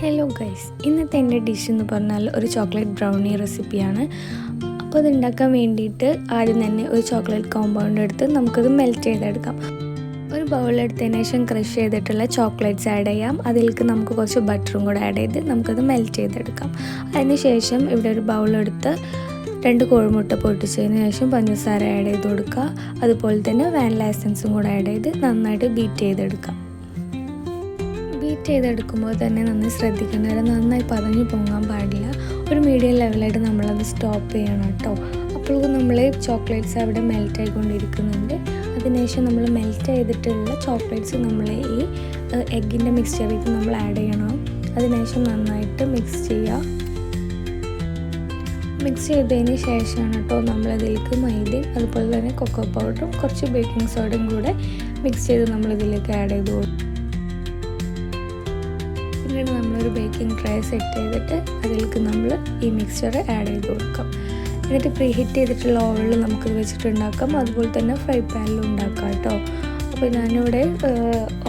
Hello guys, ഇന്നത്തെ എൻ്റെ dish എന്ന് പറഞ്ഞാൽ ഒരു ചോക്ലേറ്റ് ബ്രൗണി റെസിപ്പിയാണ്. അപ്പോൾ അതുണ്ടാക്കാൻ വേണ്ടിയിട്ട് ആദ്യം തന്നെ ഒരു ചോക്ലേറ്റ് കോമ്പൗണ്ട് എടുത്ത് നമുക്കത് മെൽറ്റ് ചെയ്തെടുക്കാം. ഒരു ബൗളെടുത്തതിന് ശേഷം ക്രഷ് ചെയ്തിട്ടുള്ള ചോക്ലേറ്റ്സ് ആഡ് ചെയ്യാം. അതിലേക്ക് നമുക്ക് കുറച്ച് ബട്ടറും കൂടെ ആഡ് ചെയ്ത് നമുക്കത് മെൽറ്റ് ചെയ്തെടുക്കാം. അതിന് ശേഷം ഇവിടെ ഒരു ബൗളെടുത്ത് 2 കോഴിമുട്ട പൊട്ടിച്ചതിന് ശേഷം പഞ്ചസാര ആഡ് ചെയ്ത് കൊടുക്കുക. അതുപോലെ തന്നെ വാനില എസൻസും കൂടെ ആഡ് ചെയ്ത് നന്നായിട്ട് ബീറ്റ് ചെയ്തെടുക്കാം. ബീറ്റ് ചെയ്തെടുക്കുമ്പോൾ തന്നെ നന്നായി ശ്രദ്ധിക്കേണ്ടത്, നന്നായി പതഞ്ഞു പൊങ്ങാൻ പാടില്ല. ഒരു മീഡിയം ലെവലായിട്ട് നമ്മളത് സ്റ്റോപ്പ് ചെയ്യണം കേട്ടോ. അപ്പോൾ നമ്മൾ ചോക്ലേറ്റ്സ് അവിടെ മെൽറ്റ് ആയിക്കൊണ്ടിരിക്കുന്നുണ്ട്. അതിനുശേഷം നമ്മൾ മെൽറ്റ് ചെയ്തിട്ടുള്ള ചോക്ലേറ്റ്സ് നമ്മൾ ഈ എഗ്ഗിൻ്റെ മിക്സ്ചറിലേക്ക് നമ്മൾ ആഡ് ചെയ്യണം. അതിനുശേഷം നന്നായിട്ട് മിക്സ് ചെയ്യുക. മിക്സ് ചെയ്തതിന് ശേഷമാണ് കേട്ടോ നമ്മളതിലേക്ക് മൈദയും അതുപോലെ തന്നെ കൊക്കോ പൗഡറും കുറച്ച് ബേക്കിംഗ് സോഡയും കൂടെ മിക്സ് ചെയ്ത് നമ്മളിതിലേക്ക് ആഡ് ചെയ്ത് കൊടുക്കും. പിന്നീട് നമ്മളൊരു ബേക്കിംഗ് ട്രേ സെറ്റ് ചെയ്തിട്ട് അതിലേക്ക് നമ്മൾ ഈ മിക്സ്ചർ ആഡ് ചെയ്ത് കൊടുക്കാം. എന്നിട്ട് പ്രീ ഹീറ്റ് ചെയ്തിട്ടുള്ള ഓവനിൽ നമുക്കിത് വെച്ചിട്ടുണ്ടാക്കാം. അതുപോലെ തന്നെ ഫ്രൈ പാനിലും ഉണ്ടാക്കാം കേട്ടോ. അപ്പോൾ ഞാനിവിടെ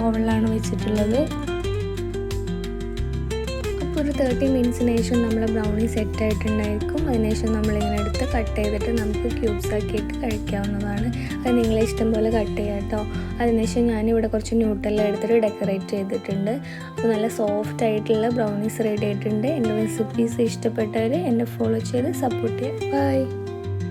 ഓവനിലാണ് വെച്ചിട്ടുള്ളത്. അപ്പോൾ ഒരു 30 മിനിറ്റ്സിന് ശേഷം നമ്മൾ ബ്രൗണി സെറ്റ് ആയിട്ടുണ്ടായിരിക്കും. അതിനുശേഷം നമ്മളിങ്ങനെ എടുത്ത് കട്ട് ചെയ്തിട്ട് നമുക്ക് ക്യൂബ്സ് ആക്കിയിട്ട് കഴിക്കാവുന്നതാണ്. അത് നിങ്ങളെ ഇഷ്ടം പോലെ കട്ട് ചെയ്യാം കേട്ടോ. അതിനുശേഷം ഞാനിവിടെ കുറച്ച് ന്യൂട്ടെല്ല എടുത്തിട്ട് ഡെക്കറേറ്റ് ചെയ്തിട്ടുണ്ട്. അപ്പോൾ നല്ല സോഫ്റ്റ് ആയിട്ടുള്ള ബ്രൗണീസ് റെഡി ആയിട്ടുണ്ട്. എൻ്റെ റെസിപ്പീസ് ഇഷ്ടപ്പെട്ടവർ എന്നെ ഫോളോ ചെയ്ത് സപ്പോർട്ട് ചെയ്യാം. ബൈ.